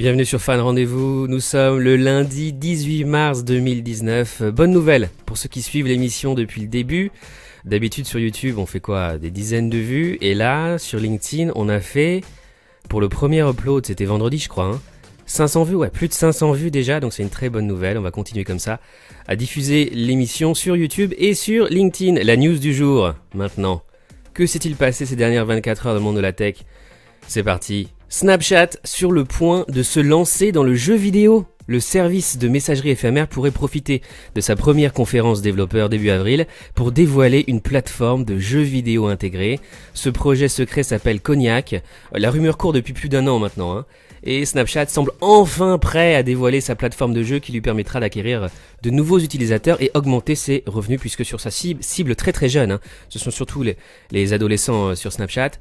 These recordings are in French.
Bienvenue sur Fan Rendez-vous, nous sommes le lundi 18 mars 2019. Bonne nouvelle pour ceux qui suivent l'émission depuis le début. D'habitude sur YouTube on fait quoi? Des dizaines de vues. Et là sur LinkedIn on a fait, pour le premier upload, c'était vendredi je crois, 500 vues, plus de 500 vues déjà, donc c'est une très bonne nouvelle. On va continuer comme ça à diffuser l'émission sur YouTube et sur LinkedIn. La news du jour maintenant. Que s'est-il passé ces dernières 24 heures dans le monde de la tech? C'est parti. Snapchat sur le point de se lancer dans le jeu vidéo. Le service de messagerie éphémère pourrait profiter de sa première conférence développeur début avril pour dévoiler une plateforme de jeux vidéo intégrée. Ce projet secret s'appelle Cognac. La rumeur court depuis plus d'1 an maintenant, Et Snapchat semble enfin prêt à dévoiler sa plateforme de jeu qui lui permettra d'acquérir de nouveaux utilisateurs et augmenter ses revenus, puisque sur sa cible très très jeune, ce sont surtout les adolescents sur Snapchat,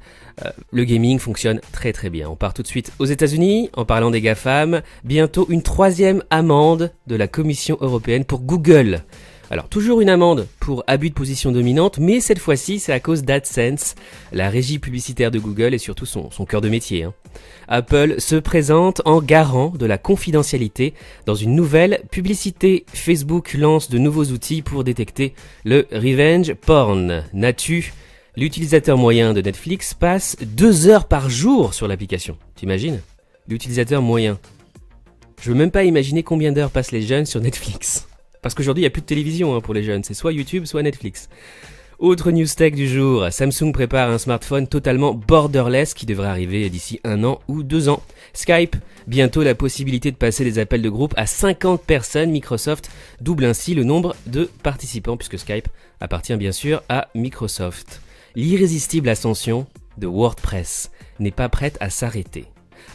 le gaming fonctionne très très bien. On part tout de suite aux États-Unis en parlant des GAFAM. Bientôt une 3e amende de la Commission européenne pour Google. Alors toujours une amende pour abus de position dominante, mais cette fois-ci c'est à cause d'AdSense, la régie publicitaire de Google et surtout son cœur de métier. Apple se présente en garant de la confidentialité dans une nouvelle publicité. Facebook lance de nouveaux outils pour détecter le revenge porn. N'as-tu? L'utilisateur moyen de Netflix passe 2 heures par jour sur l'application. T'imagines? L'utilisateur moyen. Je veux même pas imaginer combien d'heures passent les jeunes sur Netflix. Parce qu'aujourd'hui, il n'y a plus de télévision pour les jeunes, c'est soit YouTube, soit Netflix. Autre news tech du jour, Samsung prépare un smartphone totalement borderless qui devrait arriver d'ici 1 an ou 2 ans. Skype, bientôt la possibilité de passer des appels de groupe à 50 personnes. Microsoft double ainsi le nombre de participants, puisque Skype appartient bien sûr à Microsoft. L'irrésistible ascension de WordPress n'est pas prête à s'arrêter.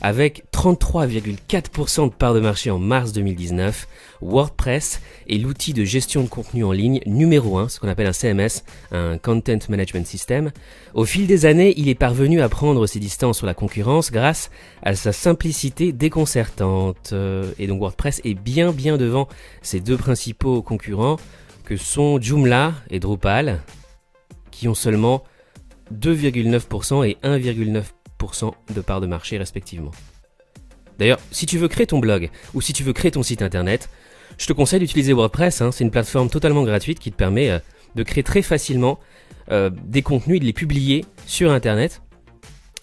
Avec 33,4% de part de marché en mars 2019, WordPress est l'outil de gestion de contenu en ligne numéro 1, ce qu'on appelle un CMS, un Content Management System. Au fil des années, il est parvenu à prendre ses distances sur la concurrence grâce à sa simplicité déconcertante. Et donc WordPress est bien devant ses 2 principaux concurrents, que sont Joomla et Drupal, qui ont seulement 2,9% et 1,9% de part de marché respectivement. D'ailleurs, si tu veux créer ton blog ou si tu veux créer ton site internet, je te conseille d'utiliser WordPress. C'est une plateforme totalement gratuite qui te permet de créer très facilement des contenus et de les publier sur internet.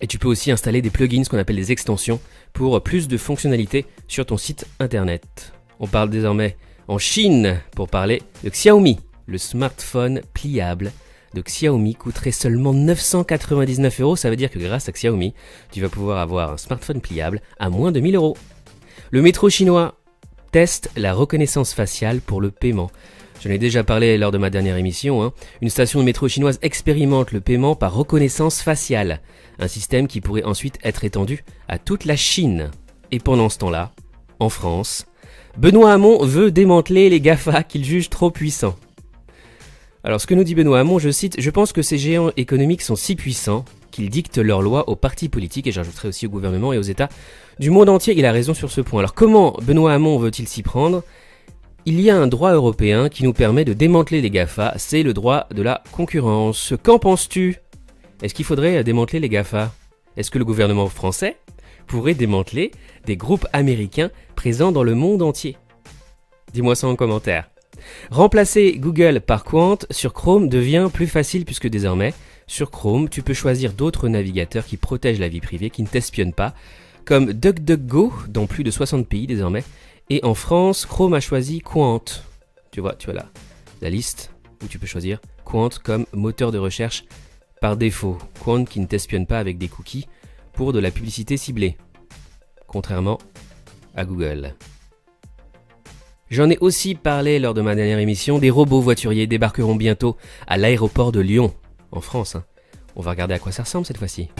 Et tu peux aussi installer des plugins, ce qu'on appelle des extensions, pour plus de fonctionnalités sur ton site internet. On parle désormais en Chine pour parler de Xiaomi. Le smartphone pliable de Xiaomi coûterait seulement 999 €. Ça veut dire que grâce à Xiaomi, tu vas pouvoir avoir un smartphone pliable à moins de 1000 €. Le métro chinois teste la reconnaissance faciale pour le paiement. J'en ai déjà parlé lors de ma dernière émission. Une station de métro chinoise expérimente le paiement par reconnaissance faciale. Un système qui pourrait ensuite être étendu à toute la Chine. Et pendant ce temps-là, en France, Benoît Hamon veut démanteler les GAFA qu'il juge trop puissants. Alors ce que nous dit Benoît Hamon, je cite, « Je pense que ces géants économiques sont si puissants qu'ils dictent leurs lois aux partis politiques, et j'ajouterai aussi au gouvernement et aux États du monde entier. » Il a raison sur ce point. Alors comment Benoît Hamon veut-il s'y prendre? Il y a un droit européen qui nous permet de démanteler les GAFA, c'est le droit de la concurrence. Qu'en penses-tu? Est-ce qu'il faudrait démanteler les GAFA? Est-ce que le gouvernement français pourrait démanteler des groupes américains présents dans le monde entier? Dis-moi ça en commentaire. Remplacer Google par Quant sur Chrome devient plus facile puisque désormais, sur Chrome, tu peux choisir d'autres navigateurs qui protègent la vie privée, qui ne t'espionnent pas, comme DuckDuckGo dans plus de 60 pays désormais. Et en France, Chrome a choisi Quant. Tu vois la liste où tu peux choisir Quant comme moteur de recherche par défaut. Quant qui ne t'espionne pas avec des cookies pour de la publicité ciblée, contrairement à Google. J'en ai aussi parlé lors de ma dernière émission, des robots voituriers débarqueront bientôt à l'aéroport de Lyon, en France. On va regarder à quoi ça ressemble cette fois-ci.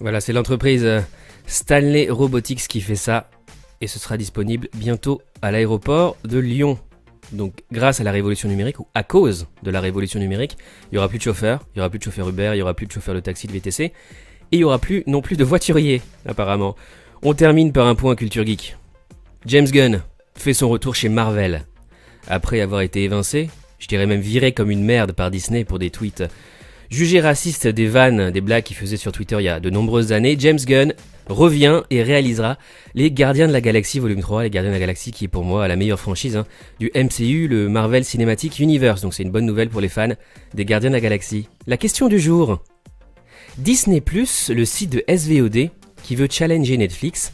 Voilà, c'est l'entreprise Stanley Robotics qui fait ça et ce sera disponible bientôt à l'aéroport de Lyon. Donc grâce à la révolution numérique ou à cause de la révolution numérique, il n'y aura plus de chauffeurs, il n'y aura plus de chauffeurs Uber, il n'y aura plus de chauffeurs de taxi, de VTC et il n'y aura plus non plus de voituriers apparemment. On termine par un point culture geek. James Gunn fait son retour chez Marvel. Après avoir été évincé, je dirais même viré comme une merde par Disney pour des tweets jugés racistes des vannes, des blagues qu'il faisait sur Twitter il y a de nombreuses années, James Gunn revient et réalisera les Gardiens de la Galaxie volume 3, les Gardiens de la Galaxie qui est pour moi la meilleure franchise du MCU, le Marvel Cinematic Universe, donc c'est une bonne nouvelle pour les fans des Gardiens de la Galaxie. La question du jour, Disney+, le site de SVOD qui veut challenger Netflix,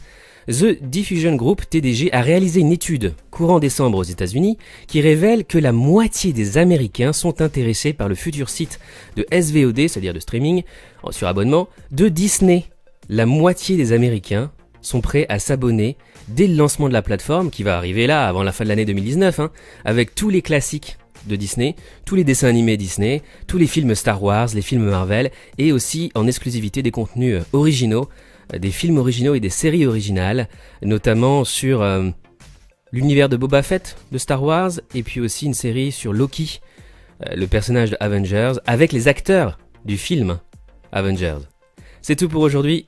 The Diffusion Group TDG a réalisé une étude courant décembre aux États-Unis qui révèle que la moitié des Américains sont intéressés par le futur site de SVOD, c'est-à-dire de streaming sur abonnement, de Disney. La moitié des Américains sont prêts à s'abonner dès le lancement de la plateforme qui va arriver là avant la fin de l'année 2019, avec tous les classiques de Disney, tous les dessins animés Disney, tous les films Star Wars, les films Marvel et aussi en exclusivité des contenus originaux, des films originaux et des séries originales, notamment sur l'univers de Boba Fett de Star Wars et puis aussi une série sur Loki, le personnage de Avengers, avec les acteurs du film Avengers. C'est tout pour aujourd'hui.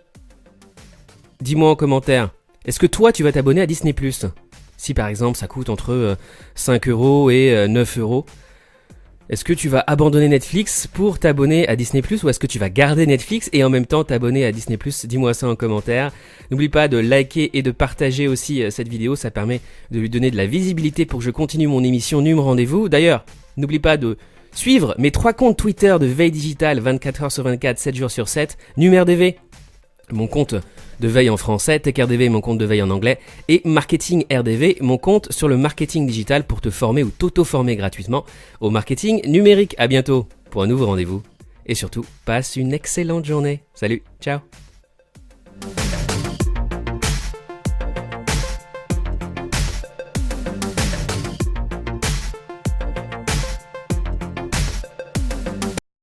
Dis-moi en commentaire, est-ce que toi tu vas t'abonner à Disney+? Si par exemple ça coûte entre 5€ et 9€, est-ce que tu vas abandonner Netflix pour t'abonner à Disney+, ou est-ce que tu vas garder Netflix et en même temps t'abonner à Disney+? Dis-moi ça en commentaire. N'oublie pas de liker et de partager aussi cette vidéo, ça permet de lui donner de la visibilité pour que je continue mon émission Num Rendez-vous. D'ailleurs, n'oublie pas de suivre mes 3 comptes Twitter de veille digitale 24h sur 24, 7 jours sur 7, NumRDV, mon compte de veille en français, TechRDV, mon compte de veille en anglais, et Marketing RDV, mon compte sur le marketing digital pour te former ou t'auto-former gratuitement au marketing numérique. À bientôt pour un nouveau rendez-vous et surtout, passe une excellente journée. Salut, ciao.